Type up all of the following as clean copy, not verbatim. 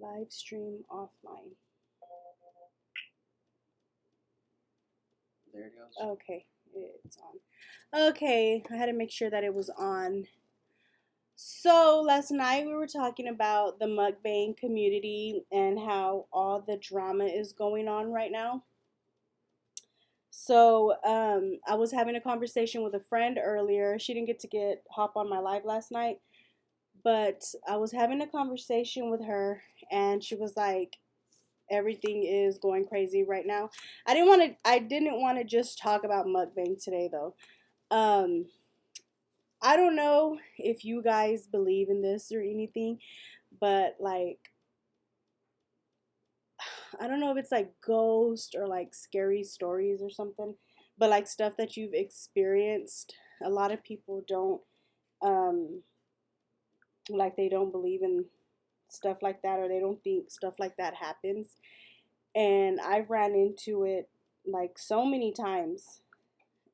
Live stream offline. There it goes. Okay, it's on. Okay, I had to make sure that it was on. So last night we were talking about the mukbang community and how all the drama is going on right now. So I was having a conversation with a friend earlier. She didn't get to hop on my live last night, but I was having a conversation with her, and she was like, everything is going crazy right now. I didn't want to just talk about mukbang today though. Um I don't know if you guys believe in this or anything, but like I don't know if it's like ghost or like scary stories or something, but like stuff that you've experienced. A lot of people don't um like they don't believe in stuff like that, or they don't think stuff like that happens. And I've ran into it like so many times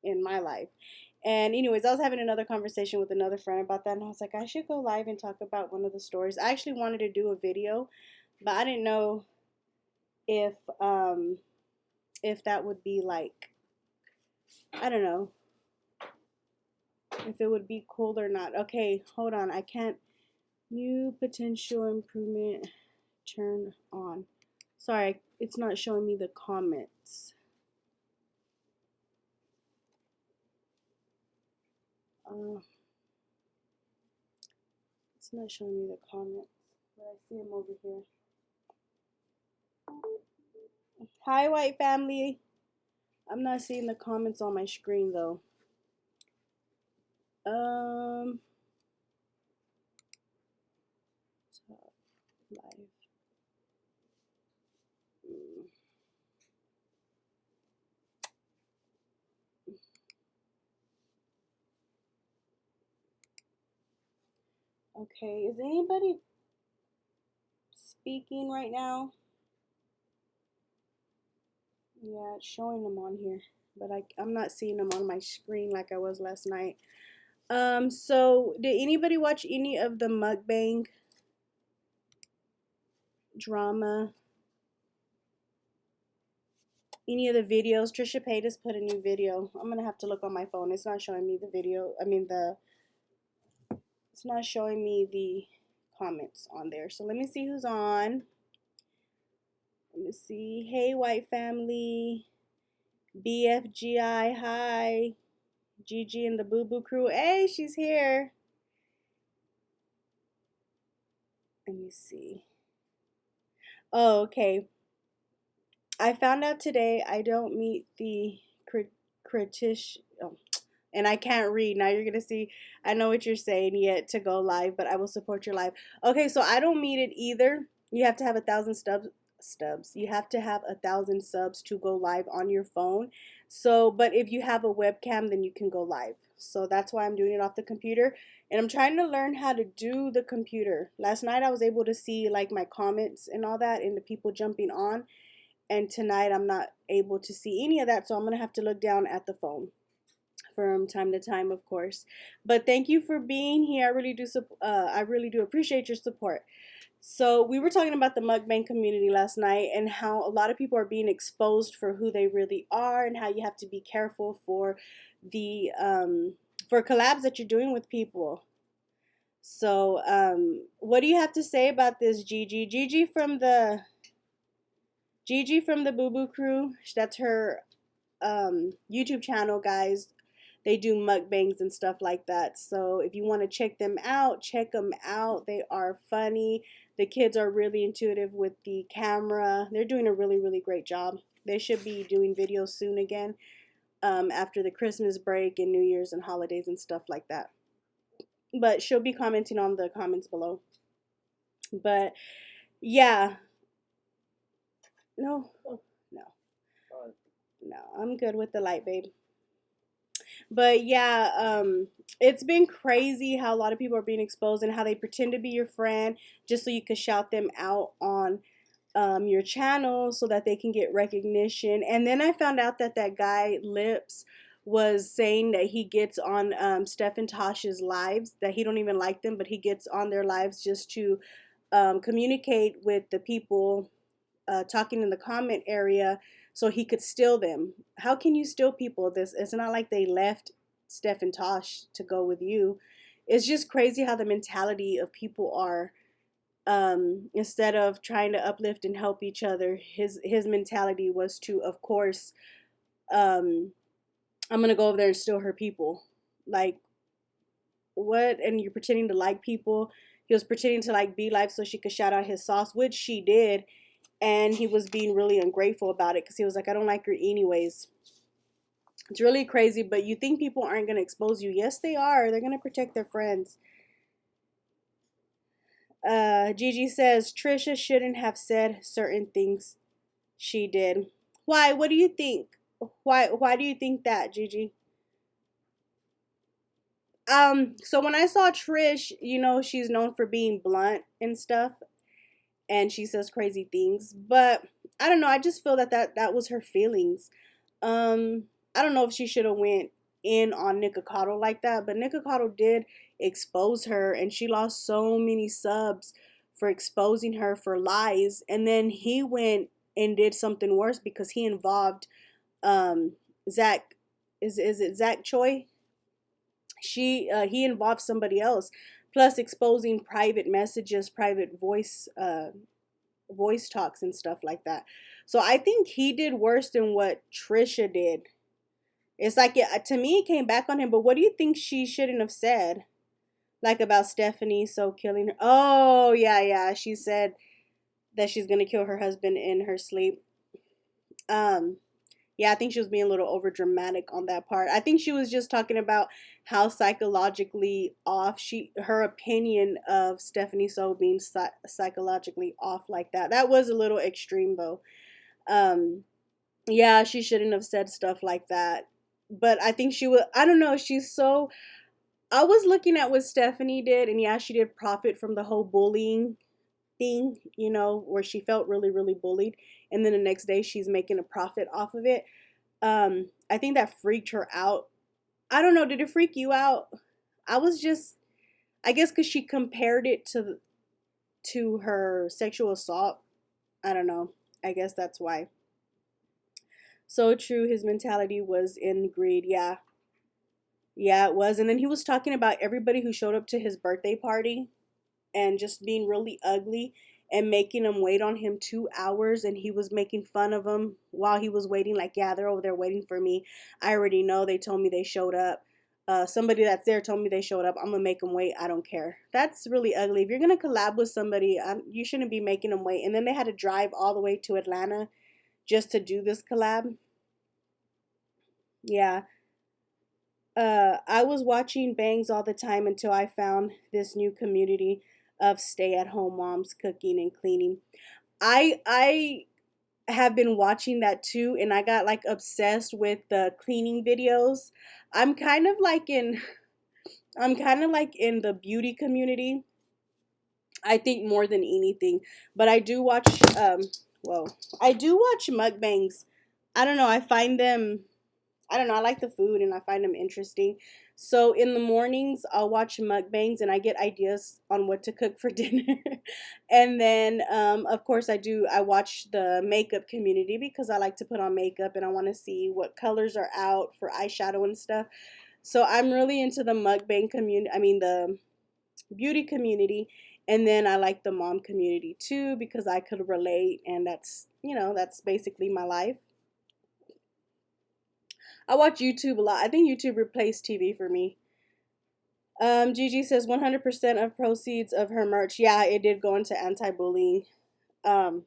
in my life. And anyways, I was having another conversation with another friend about that, and I was like, I should go live and talk about one of the stories. I actually wanted to do a video, but I didn't know if um if that would be like, I don't know, if it would be cool or not. Okay, hold on. I can't. New potential improvement turn on. Sorry, it's not showing me the comments. Uh, it's not showing me the comments, but I see them over here. Hi, white family. I'm not seeing the comments on my screen though. Um, top live. Mm. Okay, is anybody speaking right now? Yeah, it's showing them on here, but I'm not seeing them on my screen like I was last night. So did anybody watch any of the mukbang drama? Any of the videos? Trisha Paytas put a new video. I'm gonna have to look on my phone. It's not showing me the video. It's not showing me the comments on there. So let me see who's on. Let me see. Hey, white family. BFGI, hi. Gigi and the Boo Boo crew. Hey, she's here. Let me see. Oh, okay. I found out today I don't meet the critish. Oh, and I can't read. Now you're gonna see. I know what you're saying. Yet to go live, but I will support your live. Okay, so I don't meet it either. You have to have 1,000 stubs. You have to have 1,000 subs to go live on your phone. So, but if you have a webcam, then you can go live. So that's why I'm doing it off the computer. And I'm trying to learn how to do the computer. Last night I was able to see like my comments and all that and the people jumping on. And tonight I'm not able to see any of that. So I'm going to have to look down at the phone from time to time, of course. But thank you for being here. I really do appreciate your support. So we were talking about the mukbang community last night and how a lot of people are being exposed for who they really are, and how you have to be careful for the for collabs that you're doing with people. So what do you have to say about this, Gigi? Gigi from the Boo Boo Crew. That's her YouTube channel, guys. They do mukbangs and stuff like that. So if you want to check them out, check them out. They are funny. The kids are really intuitive with the camera. They're doing a really, really great job. They should be doing videos soon again, after the Christmas break and New Year's and holidays and stuff like that. But she'll be commenting on the comments below. But yeah, no, no, no, I'm good with the light, babe. But yeah, it's been crazy how a lot of people are being exposed and how they pretend to be your friend just so you can shout them out on your channel so that they can get recognition. And then I found out that that guy Lips was saying that he gets on Steph and Tosh's lives, that he don't even like them, but he gets on their lives just to communicate with the people talking in the comment area so he could steal them. How can you steal people? This it's not like they left Steph and Tosh to go with you. It's just crazy how the mentality of people are. Instead of trying to uplift and help each other, his mentality was to, of course, um, I'm gonna go over there and steal her people. Like what? And you're pretending to like people. He was pretending to like Be Life so she could shout out his sauce, which she did, and he was being really ungrateful about it because he was like, I don't like her anyways. It's really crazy, but you think people aren't going to expose you. Yes, they are. They're going to protect their friends. Gigi says Trisha shouldn't have said certain things she did. Why? What do you think? Why do you think that, Gigi? So when I saw Trish, she's known for being blunt and stuff, and she says crazy things, but I don't know, I just feel that was her feelings. um I don't know if she should have went in on Nikocado like that, but Nikocado did expose her, and she lost so many subs for exposing her for lies, and then he went and did something worse because he involved um Zach, is it Zach Choi? He involved somebody else, plus exposing private messages, private voice talks and stuff like that. So I think he did worse than what Trisha did. It's like to me it came back on him. But what do you think she shouldn't have said? Like about Stephanie so killing her. Oh yeah, yeah. She said that she's gonna kill her husband in her sleep. Um, yeah, I think she was being a little over dramatic on that part. I think she was just talking about how psychologically off her opinion of Stephanie So being psychologically off like that. That was a little extreme though. Yeah, she shouldn't have said stuff like that. But I think she was, I don't know, she's so, I was looking at what Stephanie did, and yeah, she did profit from the whole bullying thing, where she felt really, really bullied. And then the next day she's making a profit off of it. I think that freaked her out. I don't know, did it freak you out? I was just, I guess because she compared it to her sexual assault. I don't know. I guess that's why. So true. His mentality was in greed. Yeah. Yeah, it was. And then he was talking about everybody who showed up to his birthday party and just being really ugly and making them wait on him 2 hours. And he was making fun of them while he was waiting. Like, yeah, they're over there waiting for me. I already know. They told me they showed up. Somebody that's there told me they showed up. I'm going to make them wait. I don't care. That's really ugly. If you're going to collab with somebody, you shouldn't be making them wait. And then they had to drive all the way to Atlanta just to do this collab. Yeah. I was watching Bangs all the time until I found this new community of stay-at-home moms cooking and cleaning. I have been watching that too, and I got like obsessed with the cleaning videos. I'm kind of like in I'm kind of like in the beauty community. I think more than anything, but I do watch whoa, I do watch mukbangs. I don't know, I find them, I don't know, I like the food and I find them interesting. So in the mornings, I'll watch mukbangs and I get ideas on what to cook for dinner. And then, of course, I watch the makeup community because I like to put on makeup and I want to see what colors are out for eyeshadow and stuff. So I'm really into the mukbang community, I mean, the beauty community. And then I like the mom community too because I could relate, and that's basically my life. I watch YouTube a lot. I think YouTube replaced TV for me. Gigi says 100% of proceeds of her merch. Yeah, it did go into anti-bullying. Um,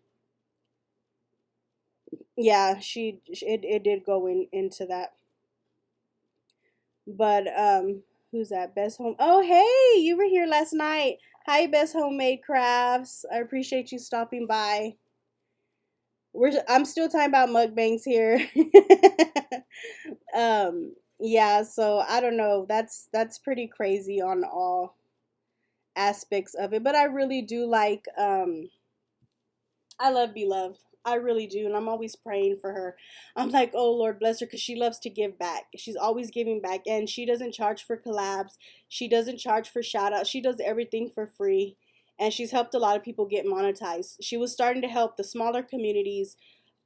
yeah, it did go into that. But who's that? Best Home. Oh, hey, you were here last night. Hi, Best Homemade Crafts. I appreciate you stopping by. I'm still talking about mukbangs here. Yeah, so I don't know. That's pretty crazy on all aspects of it, but I really do like I love Beloved. I really do, and I'm always praying for her. I'm like, oh Lord, bless her, because she loves to give back. She's always giving back, and she doesn't charge for collabs. She doesn't charge for shout outs. She does everything for free, and she's helped a lot of people get monetized. She was starting to help the smaller communities.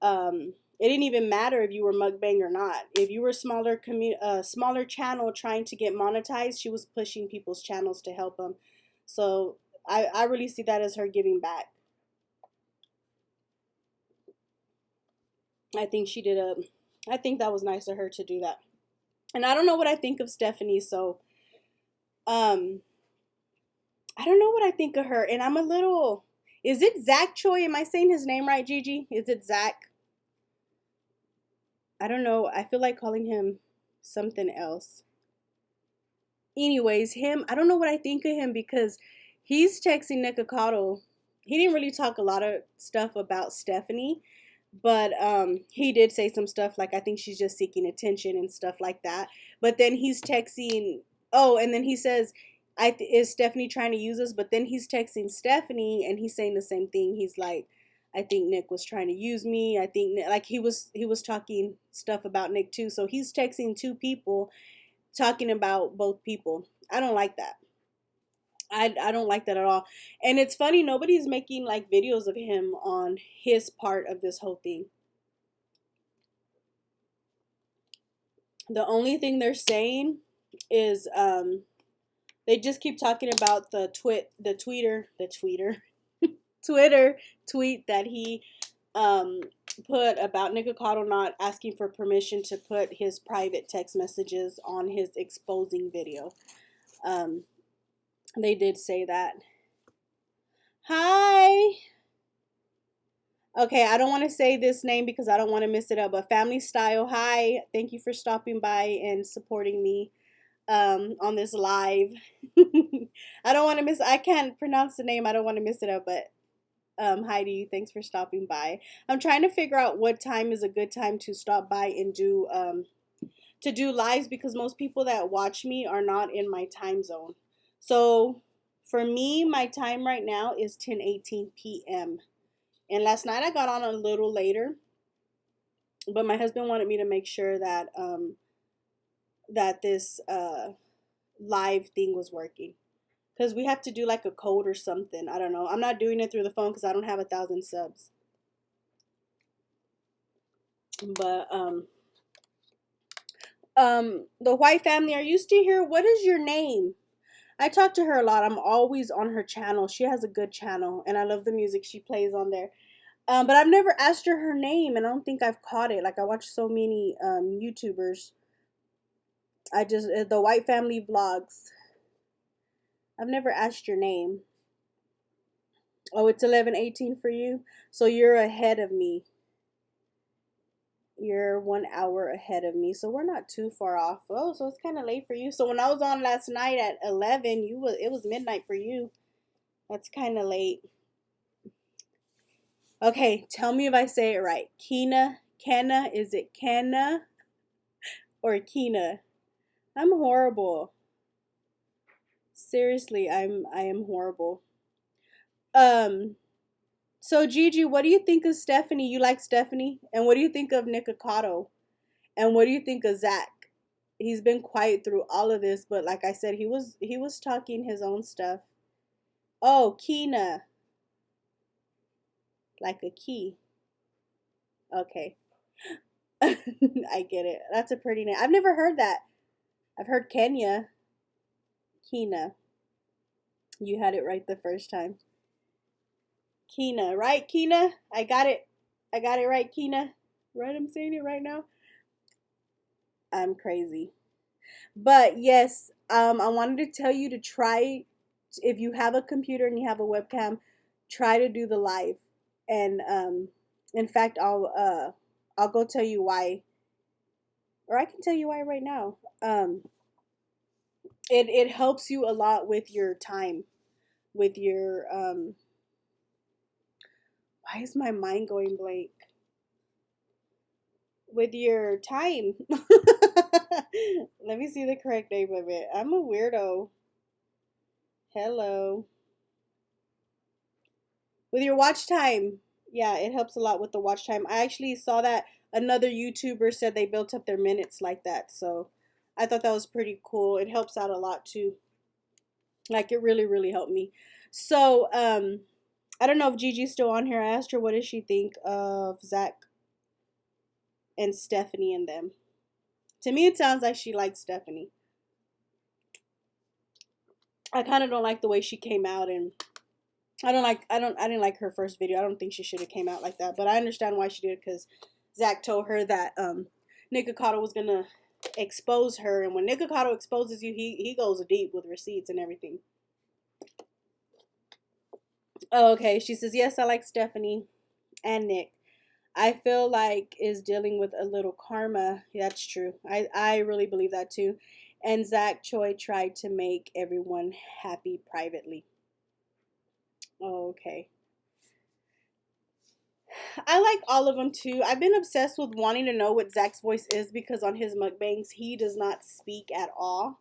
It didn't even matter if you were mukbang or not. If you were smaller channel trying to get monetized, she was pushing people's channels to help them. So I really see that as her giving back. I think she did a. I think that was nice of her to do that. And I don't know what I think of Stephanie, so um, I don't know what I think of her. And I'm a little. Is it Zach Choi? Am I saying his name right, Gigi? Is it Zach? I don't know. I feel like calling him something else. Anyways, him, I don't know what I think of him because he's texting Nikocado. He didn't really talk a lot of stuff about Stephanie, but he did say some stuff like I think she's just seeking attention and stuff like that. But then he's texting, oh, and then he says, is Stephanie trying to use us? But then he's texting Stephanie and he's saying the same thing. He's like, I think Nick was trying to use me. I think like he was talking stuff about Nick too. So he's texting two people talking about both people. I don't like that. I don't like that at all. And it's funny, nobody's making like videos of him on his part of this whole thing. The only thing they're saying is they just keep talking about Twitter tweet that he um put about Nikocado not asking for permission to put his private text messages on his exposing video. Um, they did say that. Hi. Okay, I don't want to say this name because I don't want to mess it up, but Family Style, hi. Thank you for stopping by and supporting me on this live. I can't pronounce the name. I don't want to mess it up, but hi to you. Thanks for stopping by. I'm trying to figure out what time is a good time to stop by and do lives because most people that watch me are not in my time zone. So for me, my time right now is 10:18 p.m. And last night I got on a little later, but my husband wanted me to make sure that this live thing was working because we have to do like a code or something. I don't know. I'm not doing it through the phone because I don't have 1,000 subs. But the White family, are you still here? What is your name? I talk to her a lot. I'm always on her channel. She has a good channel, and I love the music she plays on there. But I've never asked her name, and I don't think I've caught it. Like I watch so many YouTubers. I just the White family vlogs. I've never asked your name. Oh, it's 11:18 for you, so you're ahead of me. You're 1 hour ahead of me, so we're not too far off. Oh, so it's kind of late for you. So when I was on last night at 11, it was midnight for you. That's kind of late. Okay, tell me if I say it right. Kenna, is it Kenna or Kina? I'm horrible. Seriously, I am horrible. Um, so Gigi, what do you think of Stephanie? You like Stephanie? And what do you think of Nikocado? And what do you think of Zach? He's been quiet through all of this, but like I said, he was talking his own stuff. Oh, Kina. Like a key. Okay. I get it. That's a pretty name. I've never heard that. I've heard Kenya. Kina. You had it right the first time. Kina, right, Kina? I got it. I got it right, Kina. Right, I'm saying it right now. I'm crazy. But yes, I wanted to tell you to try, if you have a computer and you have a webcam, try to do the live. And in fact, I'll go tell you why, or I can tell you why right now. It helps you a lot with your time, with your why is my mind going blank? With your time. Let me see the correct name of it. I'm a weirdo. Hello. With your watch time. Yeah, it helps a lot with the watch time. I actually saw that another YouTuber said they built up their minutes like that. So I thought that was pretty cool. It helps out a lot too. Like it really, really helped me. So, I don't know if Gigi's still on here. I asked her what does she think of Zach and Stephanie and them. To me, it sounds like she likes Stephanie. I kind of don't like the way she came out, and I didn't like her first video. I don't think she should have came out like that, but I understand why she did, because Zach told her that Nikocado was gonna expose her, and when Nikocado exposes you, he goes deep with receipts and everything. Oh, okay, she says yes, I like Stephanie and Nick. I feel like is dealing with a little karma. That's true. I really believe that too. And Zach Choi tried to make everyone happy privately. Oh, okay. I like all of them too. I've been obsessed with wanting to know what Zach's voice is because on his mukbangs he does not speak at all.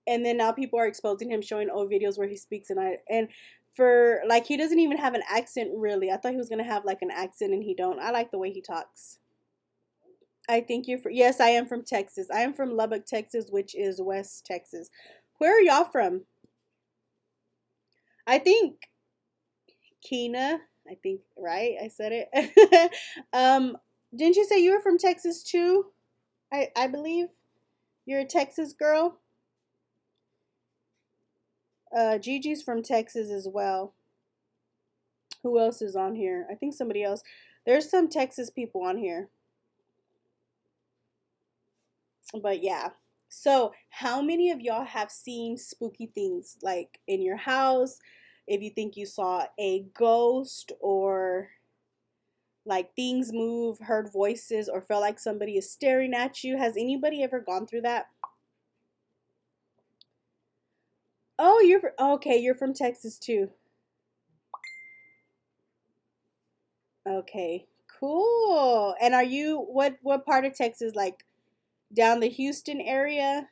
And then now people are exposing him showing old videos where he speaks, and for like he doesn't even have an accent really. I thought he was gonna have like an accent and he don't. I like the way he talks. I think you're from, yes, I am from Texas. I am from Lubbock, Texas, which is West Texas. Where are y'all from? I think Keena. I think right. I said it. Didn't you say you were from Texas too? I believe you're a Texas girl. Gigi's from Texas as well. Who else is on here? I think somebody else. There's some Texas people on here. But yeah. So, how many of y'all have seen spooky things like in your house? If you think you saw a ghost or like things move, heard voices, or felt like somebody is staring at you, has anybody ever gone through that? Oh, okay, you're from Texas too. Okay, cool. And are you what part of Texas? Like down the Houston area?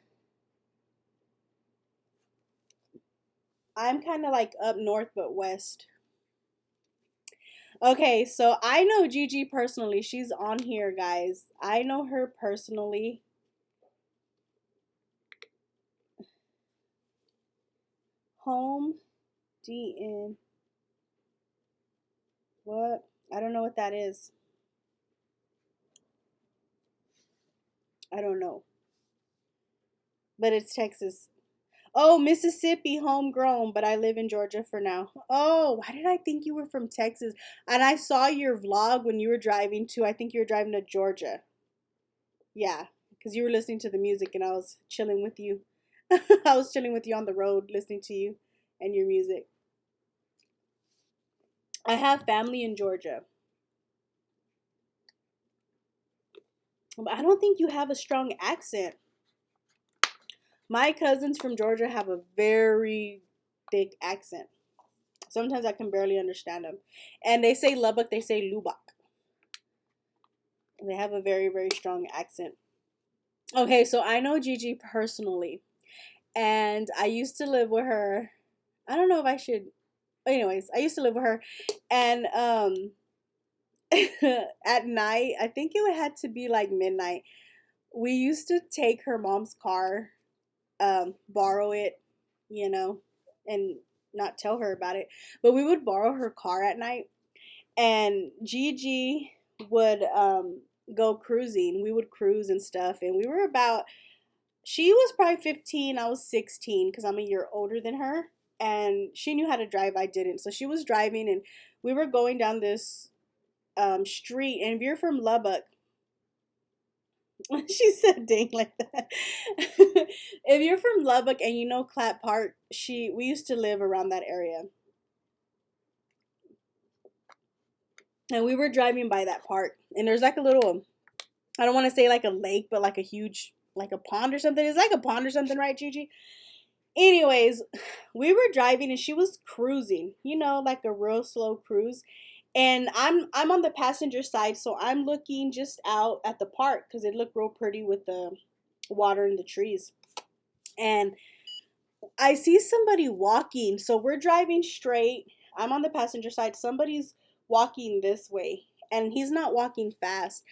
I'm kind of like up north but west. Okay, so I know Gigi personally. She's on here, guys. I know her personally. Home DN. What? I don't know what that is. I don't know. But it's Texas. Oh, Mississippi, homegrown, but I live in Georgia for now. Oh, why did I think you were from Texas? And I saw your vlog when you were driving too. I think you were driving to Georgia. Yeah, because you were listening to the music and I was chilling with you. I was chilling with you on the road listening to you and your music. I have family in Georgia. But I don't think you have a strong accent. My cousins from Georgia have a very thick accent. Sometimes I can barely understand them. And they say Lubbock, they say Lubbock. They have a very, very strong accent. Okay, so I know Gigi personally. And I used to live with her. I don't know if I should. Anyways, I used to live with her. And at night, I think it had to be like midnight. We used to take her mom's car, borrow it, you know, and not tell her about it. But we would borrow her car at night, and Gigi would go cruising. We would cruise and stuff, and we were about. She was probably 15. I was 16 because I'm a year older than her, and she knew how to drive. I didn't, so she was driving, and we were going down this street. And if you're from Lubbock, she said dang like that. If you're from Lubbock and you know Clap Park, we used to live around that area. And we were driving by that park, and there's like a little, I don't want to say like a lake, but like a huge, like a pond or something. It's like a pond or something, right, Gigi? Anyways, we were driving and she was cruising, like a real slow cruise. And I'm on the passenger side, so I'm looking just out at the park because it looked real pretty with the water and the trees. And I see somebody walking. So we're driving straight. I'm on the passenger side. Somebody's walking this way. And he's not walking fast.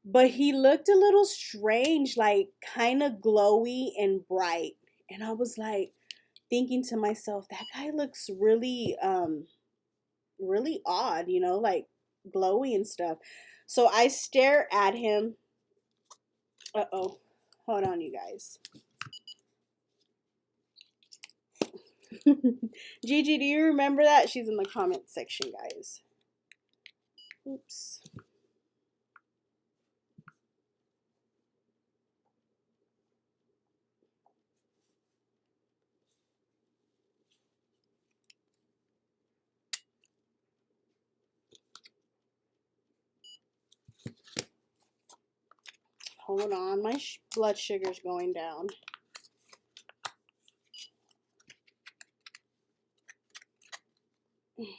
But he looked a little strange, like kind of glowy and bright. And I was like, thinking to myself, that guy looks really really odd, you know, like glowy and stuff. So I stare at him. Uh-oh. Hold on, you guys. Gigi, do you remember that? She's in the comment section, guys. Oops. Hold on, my blood sugar's going down.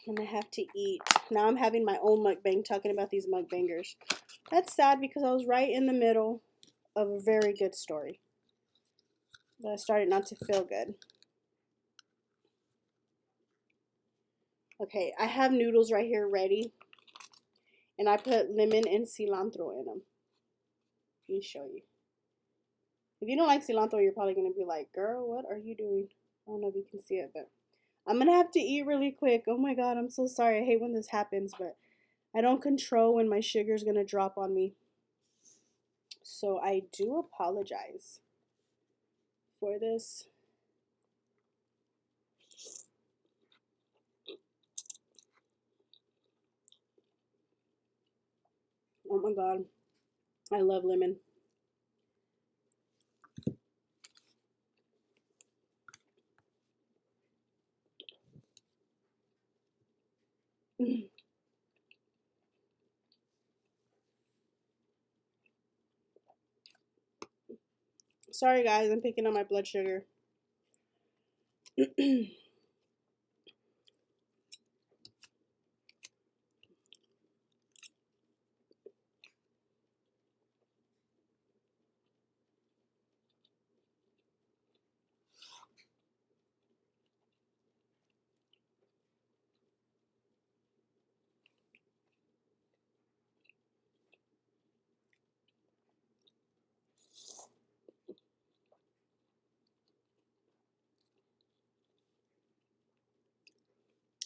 And I have to eat. Now I'm having my own mukbang talking about these mukbangers. That's sad because I was right in the middle of a very good story. But I started not to feel good. Okay, I have noodles right here ready. And I put lemon and cilantro in them. Let me show you. If you don't like cilantro, you're probably going to be like, girl, what are you doing? I don't know if you can see it, but I'm going to have to eat really quick. Oh my God, I'm so sorry. I hate when this happens, but I don't control when my sugar's going to drop on me. So I do apologize for this. Oh my God, I love lemon. Sorry guys, I'm picking up my blood sugar.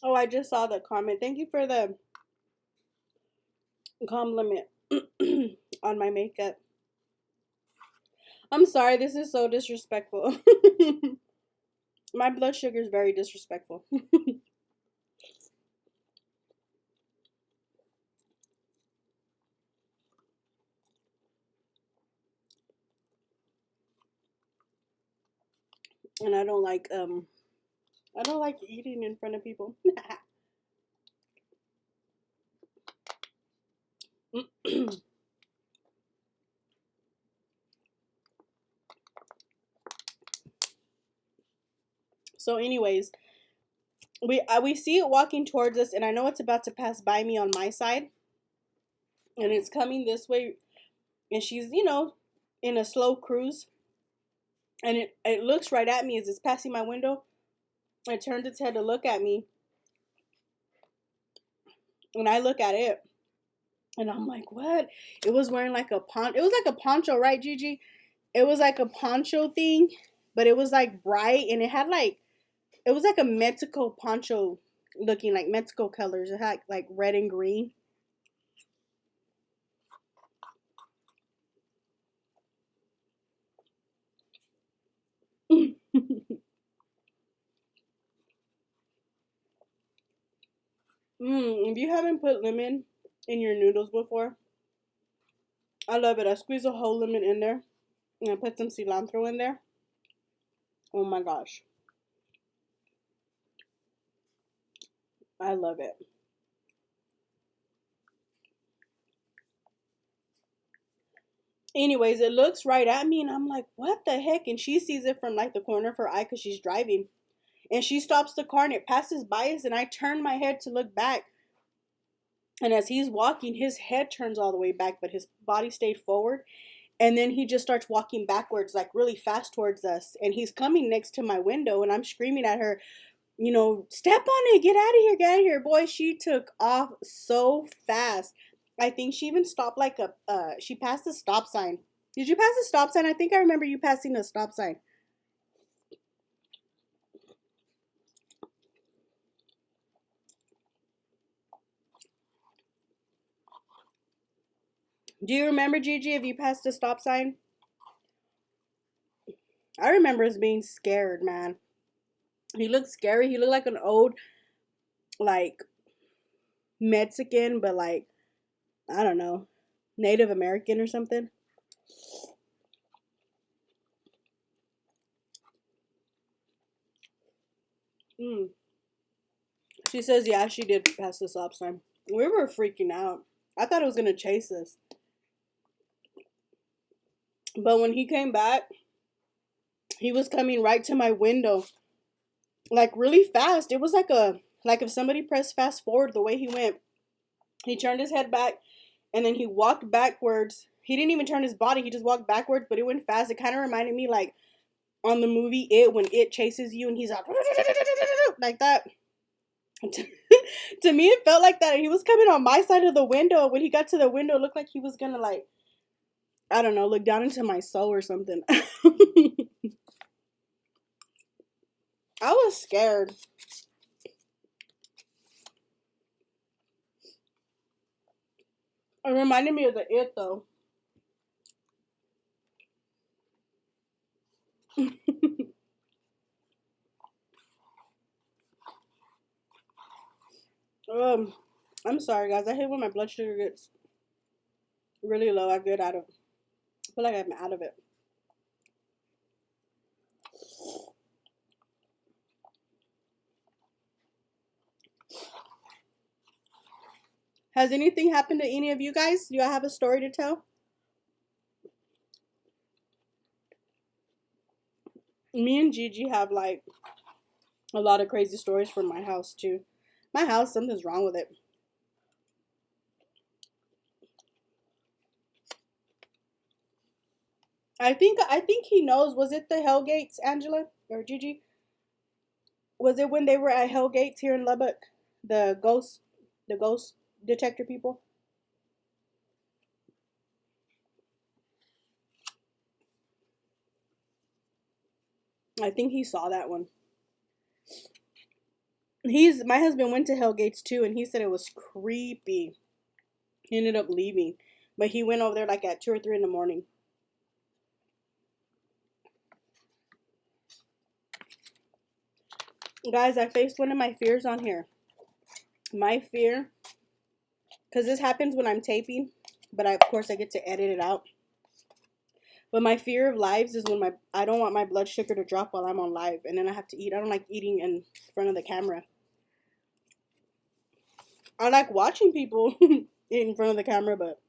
Oh, I just saw the comment. Thank you for the compliment on my makeup. I'm sorry, this is so disrespectful. My blood sugar is very disrespectful. And I don't like eating in front of people. So anyways, we see it walking towards us, and I know it's about to pass by me on my side, and it's coming this way, and she's, you know, in a slow cruise, and it looks right at me as it's passing my window. It turns its head to look at me, and I look at it, and I'm like, what? It was wearing like a it was like a poncho, right, Gigi? It was like a poncho thing, but it was like bright, and it had like, it was like a Mexico poncho looking, like Mexico colors. It had like red and green. If you haven't put lemon in your noodles before, I love it. I squeeze a whole lemon in there and I put some cilantro in there. Oh my gosh. I love it. Anyways, it looks right at me and I'm like, what the heck? And she sees it from like the corner of her eye because she's driving. And she stops the car and it passes by us, and I turn my head to look back. And as he's walking, his head turns all the way back, but his body stayed forward. And then he just starts walking backwards, like really fast towards us. And he's coming next to my window, and I'm screaming at her, you know, step on it, get out of here, get out of here. Boy, she took off so fast. I think she even stopped like she passed a stop sign. Did you pass a stop sign? I think I remember you passing a stop sign. Do you remember, Gigi, if you passed a stop sign? I remember us being scared, man. He looked scary. He looked like an old, like, Mexican, but like, I don't know, Native American or something. Mm. She says, yeah, she did pass the stop sign. We were freaking out. I thought it was going to chase us. But when he came back, he was coming right to my window, like really fast. It was like if somebody pressed fast forward the way he went. He turned his head back and then he walked backwards. He didn't even turn his body. He just walked backwards, but it went fast. It kind of reminded me like on the movie It, when it chases you and he's like that. To me, it felt like that. He was coming on my side of the window. When he got to the window, it looked like he was gonna, like, I don't know, look down into my soul or something. I was scared. It reminded me of the It, though. um, I'm sorry, guys. I hate when my blood sugar gets really low. I feel like I'm out of it. Has anything happened to any of you guys? Do I have a story to tell? Me and Gigi have like a lot of crazy stories from my house too. My house, something's wrong with it. I think he knows. Was it the Hellgates, Angela or Gigi? Was it when they were at Hellgates here in Lubbock? The ghost detector people? I think he saw that one. He's My husband went to Hellgates too and he said it was creepy. He ended up leaving. But he went over there like at 2 or 3 in the morning. Guys, I faced one of my fears on here. My fear, because this happens when I'm taping, but of course I get to edit it out. But my fear of lives is when I don't want my blood sugar to drop while I'm on live, and then I have to eat. I don't like eating in front of the camera. I like watching people eat in front of the camera, but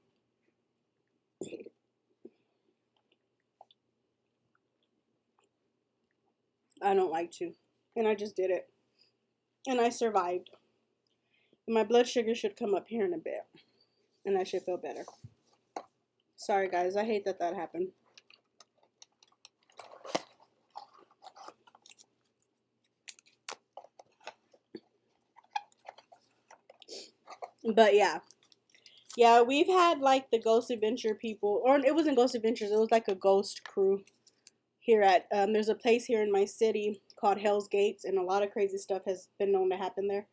I don't like to. And I just did it. And I survived. My blood sugar should come up here in a bit. And I should feel better. Sorry, guys. I hate that happened. But yeah. Yeah, we've had like the Ghost Adventure people. Or it wasn't Ghost Adventures. It was like a ghost crew here at, there's a place here in my city called Hell's Gates. And a lot of crazy stuff has been known to happen there.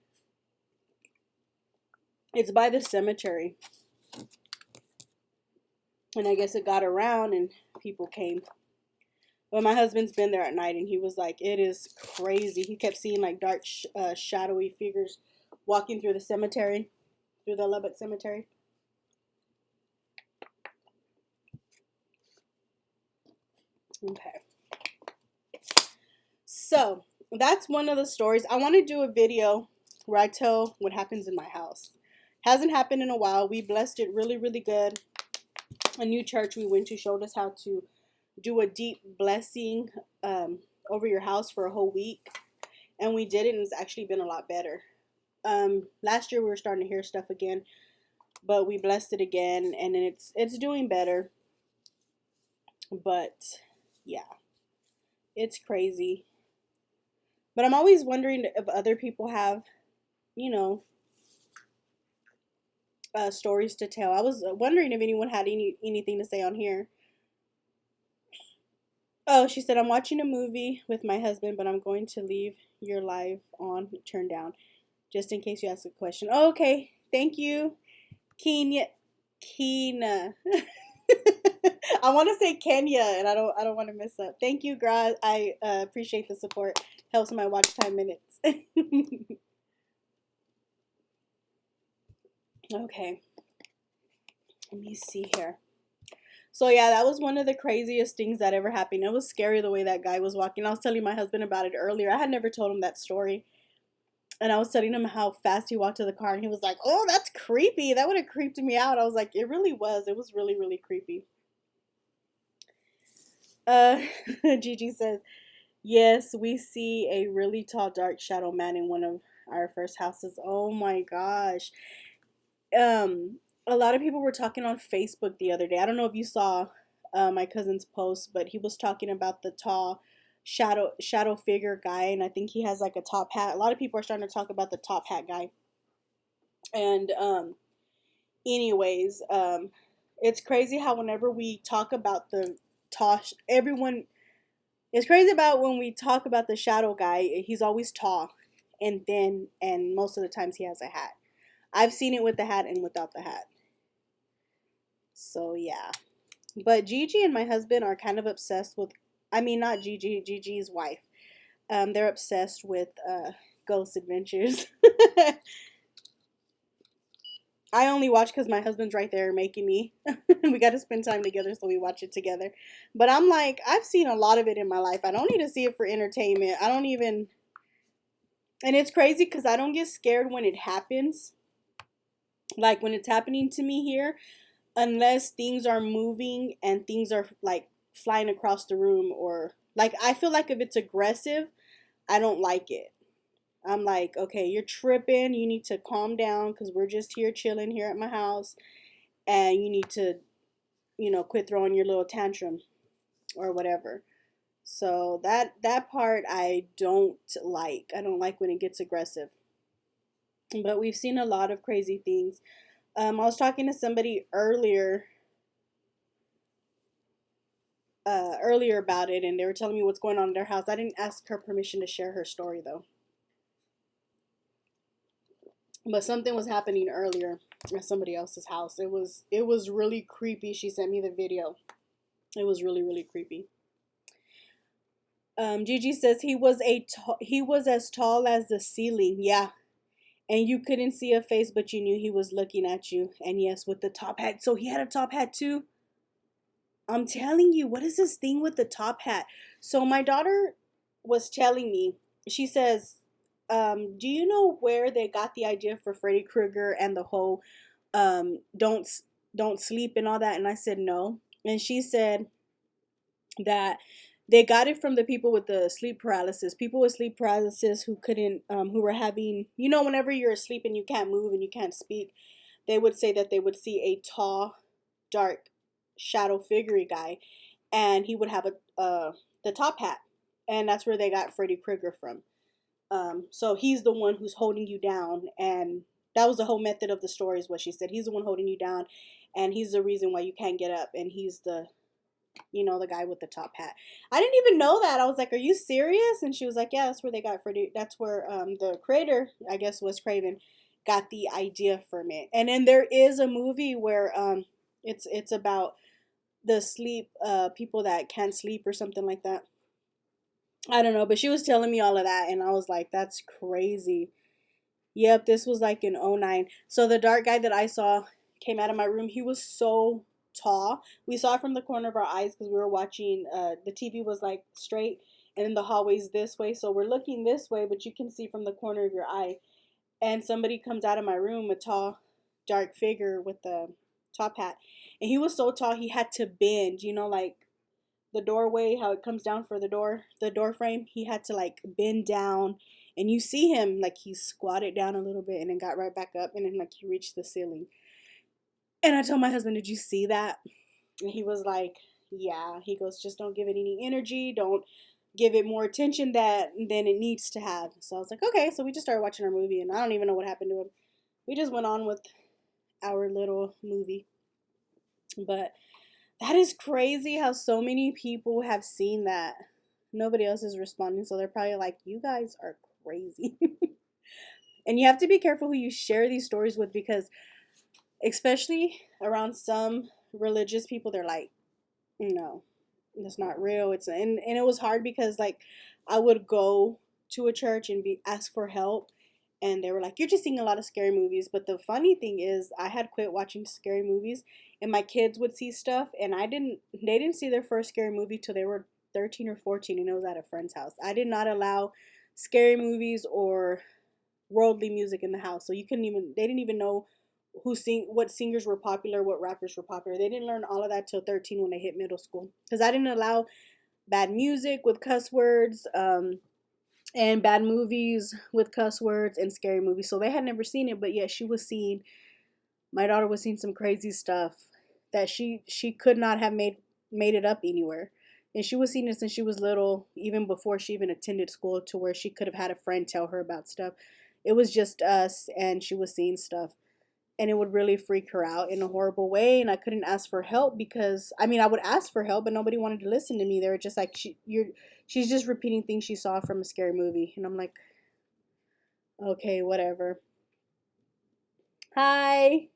It's by the cemetery. And I guess it got around and people came. But my husband's been there at night and he was like, it is crazy. He kept seeing like dark, shadowy figures walking through the cemetery, through the Lubbock cemetery. Okay. So that's one of the stories. I want to do a video where I tell what happens in my house. Hasn't happened in a while. We blessed it really, really good. A new church we went to showed us how to do a deep blessing over your house for a whole week. And we did it and it's actually been a lot better. Last year we were starting to hear stuff again. But we blessed it again and it's doing better. But yeah. It's crazy. But I'm always wondering if other people have, you know, stories to tell. I was wondering if anyone had anything to say on here. Oh, she said, I'm watching a movie with my husband, but I'm going to leave your live on turned down just in case you ask a question. Oh, okay. Thank you, Kenya. Kina. I want to say Kenya, and I don't want to mess up. Thank you, Gra. I appreciate the support. Helps my watch time minutes. Okay, let me see here. So yeah, that was one of the craziest things that ever happened. It was scary the way that guy was walking. I was telling my husband about it earlier. I had never told him that story. And I was telling him how fast he walked to the car, and he was like, "Oh, that's creepy. That would have creeped me out." I was like, "It really was. It was really, really creepy." Uh, Gigi says, "Yes, we see a really tall, dark shadow man in one of our first houses." Oh my gosh. A lot of people were talking on Facebook the other day. I don't know if you saw my cousin's post, but he was talking about the tall shadow figure guy, and I think he has like a top hat. A lot of people are starting to talk about the top hat guy. And anyways, it's crazy how whenever we talk about the Tosh, everyone, it's crazy about when we talk about the shadow guy. He's always tall and thin, and most of the times he has a hat. I've seen it with the hat and without the hat. So yeah, but Gigi and my husband are kind of obsessed with. I mean, not Gigi, Gigi's wife. They're obsessed with ghost adventures. I only watch because my husband's right there making me. We got to spend time together, so we watch it together. But I'm like, I've seen a lot of it in my life. I don't need to see it for entertainment. I don't even. And it's crazy because I don't get scared when it happens. Like when it's happening to me here, unless things are moving and things are like flying across the room, or like I feel like if it's aggressive, I don't like it. I'm like, okay, you're tripping. You need to calm down because we're just here chilling here at my house, and you need to, quit throwing your little tantrum or whatever. So that part I don't like. I don't like when it gets aggressive. But we've seen a lot of crazy things. I was talking to somebody earlier about it, and they were telling me what's going on in their house. I didn't ask her permission to share her story though, but something was happening earlier at somebody else's house. It was really creepy. She sent me the video. It was really, really creepy. Gigi says he was as tall as the ceiling. Yeah, and you couldn't see a face, but you knew he was looking at you. And yes, with the top hat. So he had a top hat too. I'm telling you, what is this thing with the top hat? So my daughter was telling me, she says, do you know where they got the idea for Freddy Krueger and the whole um, don't don't sleep and all that? And I said no. And she said that they got it from the people with the sleep paralysis. People with sleep paralysis who couldn't, who were having, whenever you're asleep and you can't move and you can't speak, they would say that they would see a tall, dark, shadow figurey guy, and he would have the top hat, and that's where they got Freddy Krueger from. So he's the one who's holding you down, and that was the whole method of the story, is what she said. He's the one holding you down, and he's the reason why you can't get up, and he's the guy with the top hat. I didn't even know that. I was like, "Are you serious?" And she was like, "Yeah, that's where they got Freddy. That's where the creator, I guess, Wes Craven, got the idea from it." And then there is a movie where it's about the sleep people that can't sleep or something like that. I don't know, but she was telling me all of that, and I was like, "That's crazy." Yep, this was like in '09. So the dark guy that I saw came out of my room. He was so tall. We saw it from the corner of our eyes because we were watching. The TV was like straight, and then the hallway's this way. So we're looking this way, but you can see from the corner of your eye. And somebody comes out of my room, a tall, dark figure with the top hat, and he was so tall he had to bend. Like the doorway, how it comes down for the door frame. He had to like bend down, and you see him like he squatted down a little bit and then got right back up, and then like he reached the ceiling. And I told my husband, "Did you see that?" And he was like, "Yeah." He goes, "Just don't give it any energy. Don't give it more attention than it needs to have." So I was like, "Okay." So we just started watching our movie, and I don't even know what happened to him. We just went on with our little movie. But that is crazy how so many people have seen that. Nobody else is responding, so they're probably like, "You guys are crazy." And you have to be careful who you share these stories with, because especially around some religious people. They're like, no, it's not real. And it was hard because like I would go to a church and be ask for help, and they were like, you're just seeing a lot of scary movies. But the funny thing is I had quit watching scary movies, and my kids would see stuff, and they didn't see their first scary movie till they were 13 or 14, and it was at a friend's house. I did not allow scary movies or worldly music in the house. So you couldn't even they didn't even know what singers were popular, what rappers were popular. They didn't learn all of that till 13 when they hit middle school. Cuz I didn't allow bad music with cuss words, and bad movies with cuss words and scary movies. So they had never seen it, but yet my daughter was seeing some crazy stuff that she could not have made it up anywhere. And she was seeing it since she was little, even before she even attended school, to where she could have had a friend tell her about stuff. It was just us, and she was seeing stuff, and it would really freak her out in a horrible way. And I couldn't ask for help because I mean I would ask for help, but nobody wanted to listen to me. They were just like, she's just repeating things she saw from a scary movie, and I'm like, okay, whatever. Hi.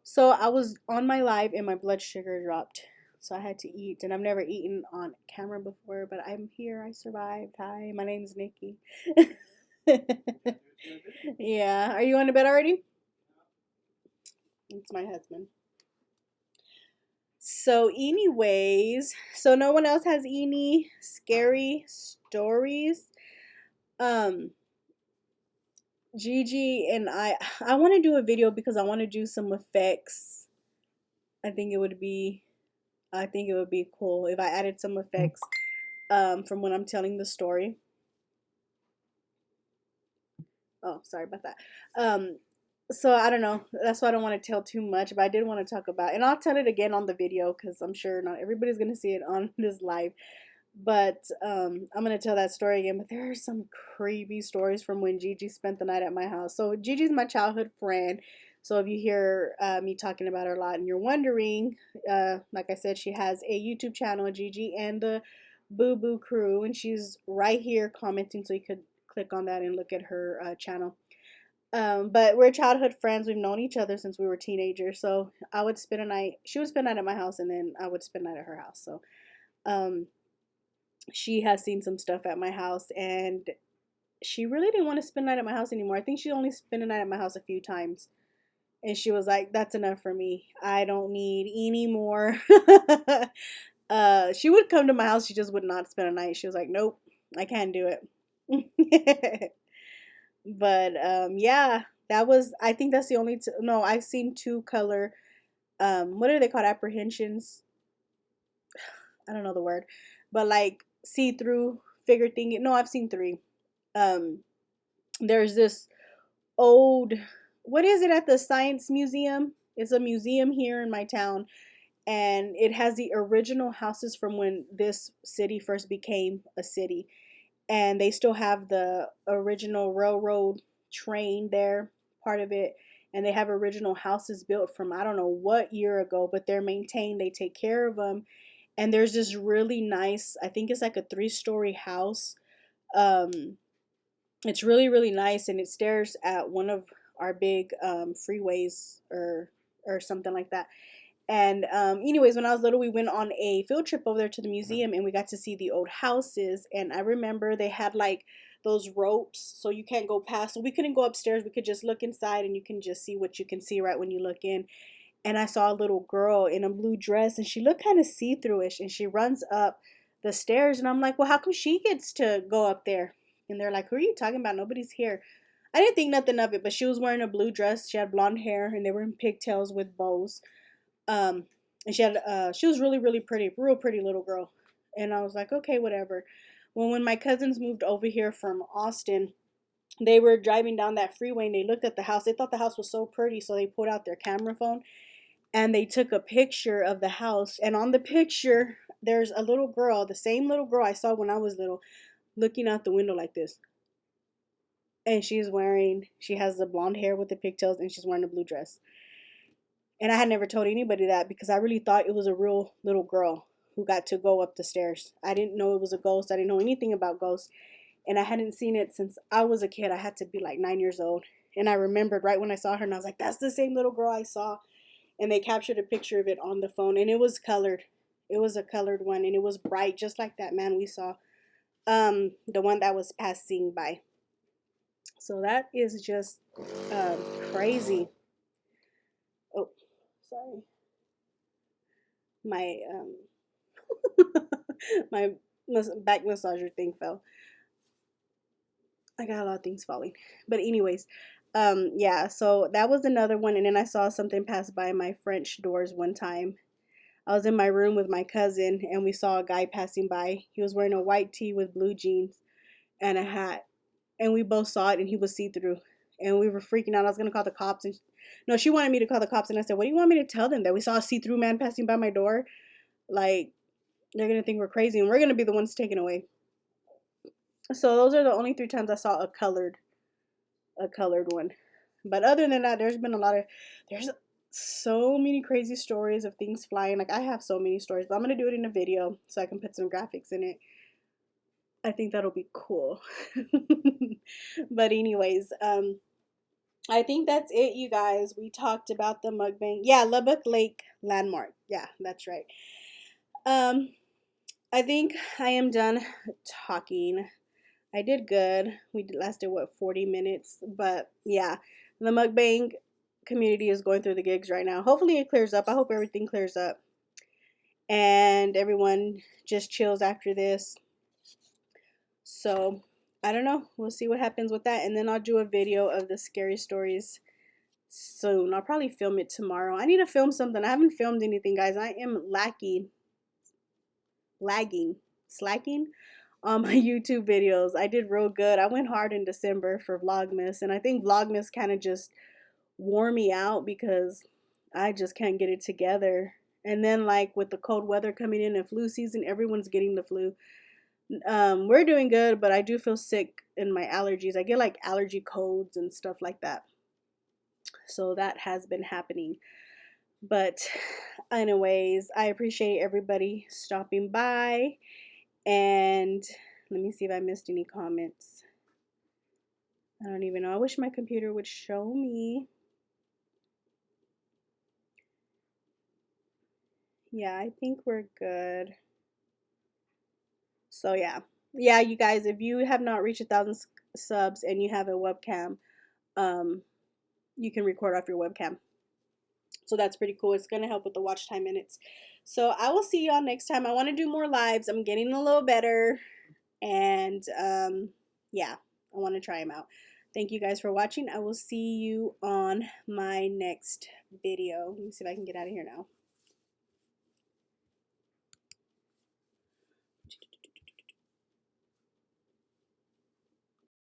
So I was on my live and my blood sugar dropped. So I had to eat, and I've never eaten on camera before, but I'm here. I survived. Hi, my name's Nikki. Yeah. Are you going to bed already? It's my husband. So, anyways, so no one else has any scary stories. Um, Gigi and I want to do a video because I want to do some effects. I think it would be, I think it would be cool if I added some effects from when I'm telling the story. Oh, sorry about that. Um, so I don't know. That's why I don't want to tell too much, but I did want to talk about, and I'll tell it again on the video because I'm sure not everybody's gonna see it on this live. But I'm gonna tell that story again. But there are some creepy stories from when Gigi spent the night at my house. So Gigi's my childhood friend. So if you hear me talking about her a lot and you're wondering, like I said, she has a YouTube channel, Gigi and the Boo Boo Crew, and she's right here commenting. So you could click on that and look at her channel. But we're childhood friends. We've known each other since we were teenagers. So I would spend a night. She would spend a night at my house, and then I would spend a night at her house. So um, she has seen some stuff at my house, and she really didn't want to spend a night at my house anymore. I think she only spent a night at my house a few times, and she was like, "That's enough for me. I don't need any more." She would come to my house. She just would not spend a night. She was like, "Nope, I can't do it." But yeah, that was. I think that's the only. No, I've seen two color. What are they called? Apprehensions. I don't know the word, but like see through figure thing. No, I've seen three. Um, there's this old. What is it at the Science Museum? It's a museum here in my town, and it has the original houses from when this city first became a city, and they still have the original railroad train there, part of it, and they have original houses built from I don't know what year ago, but they're maintained, they take care of them. And there's this really nice, I think it's like a 3-story house. um it's really really nice, and it stares at one of our big freeways, or something like that. And anyways, when I was little, we went on a field trip over there to the museum, and we got to see the old houses. And I remember they had like those ropes, so you can't go past. So we couldn't go upstairs. We could just look inside, and you can just see what you can see right when you look in. And I saw a little girl in a blue dress, and she looked kind of see-through-ish, and she runs up the stairs, and I'm like, well, how come she gets to go up there? And they're like, who are you talking about? Nobody's here. I didn't think nothing of it, but she was wearing a blue dress. She had blonde hair, and they were in pigtails with bows. um and she was really really pretty, real pretty little girl. And I was like, okay, whatever. When my cousins moved over here from Austin, they were driving down that freeway, and they looked at the house. They thought the house was so pretty, so they pulled out their camera phone and they took a picture of the house. And on the picture there's a little girl, the same little girl I saw when I was little, looking out the window like this. And she has the blonde hair with the pigtails, and she's wearing a blue dress. And I had never told anybody that because I really thought it was a real little girl who got to go up the stairs. I didn't know it was a ghost. I didn't know anything about ghosts. And I hadn't seen it since I was a kid. I had to be like 9 years old. And I remembered right when I saw her, and I was like, that's the same little girl I saw. and they captured a picture of it on the phone, and it was colored. It was a colored one, and it was bright, just like that man we saw. The one that was passing by. So that is just um, crazy. Oh, sorry. My my back massager thing fell. I got a lot of things falling. But anyways, yeah, so that was another one. And then I saw something pass by my French doors one time. I was in my room with my cousin and we saw a guy passing by. He was wearing a white tee with blue jeans and a hat. And we both saw it and he was see-through. And we were freaking out. I was gonna call the cops, and no, she wanted me to call the cops, and I said, "What do you want me to tell them? That we saw a see-through man passing by my door? Like, they're gonna think we're crazy and we're gonna be the ones taken away." So those are the only 3 times I saw a colored one. But other than that, there's so many crazy stories of things flying. Like, I have so many stories, but I'm gonna do it in a video so I can put some graphics in it. I think that'll be cool. But anyways, I think that's it, you guys. We talked about the mukbang. Yeah, Lubbock Lake landmark. Yeah, that's right. Um, I think I am done talking. I did good. We lasted, what, 40 minutes? But yeah, the mukbang community is going through the gigs right now. Hopefully it clears up. I hope everything clears up and everyone just chills after this. So I don't know. We'll see what happens with that. And then I'll do a video of the scary stories soon. I'll probably film it tomorrow. I need to film something. I haven't filmed anything, guys. I am slacking on my YouTube videos. I did real good. I went hard in December for Vlogmas, and I think Vlogmas kind of just wore me out because I just can't get it together. And then, like, with the cold weather coming in and flu season, everyone's getting the flu. We're doing good, but I do feel sick in my allergies. I get like allergy codes and stuff like that. So that has been happening. But anyways, I appreciate everybody stopping by. And let me see if I missed any comments. I don't even know. I wish my computer would show me. Yeah, I think we're good. So yeah, you guys, if you have not reached 1,000 subs and you have a webcam, um, you can record off your webcam. So that's pretty cool. It's going to help with the watch time minutes. So I will see y'all next time. I want to do more lives. I'm getting a little better. And yeah, I want to try them out. Thank you guys for watching. I will see you on my next video. Let me see if I can get out of here now.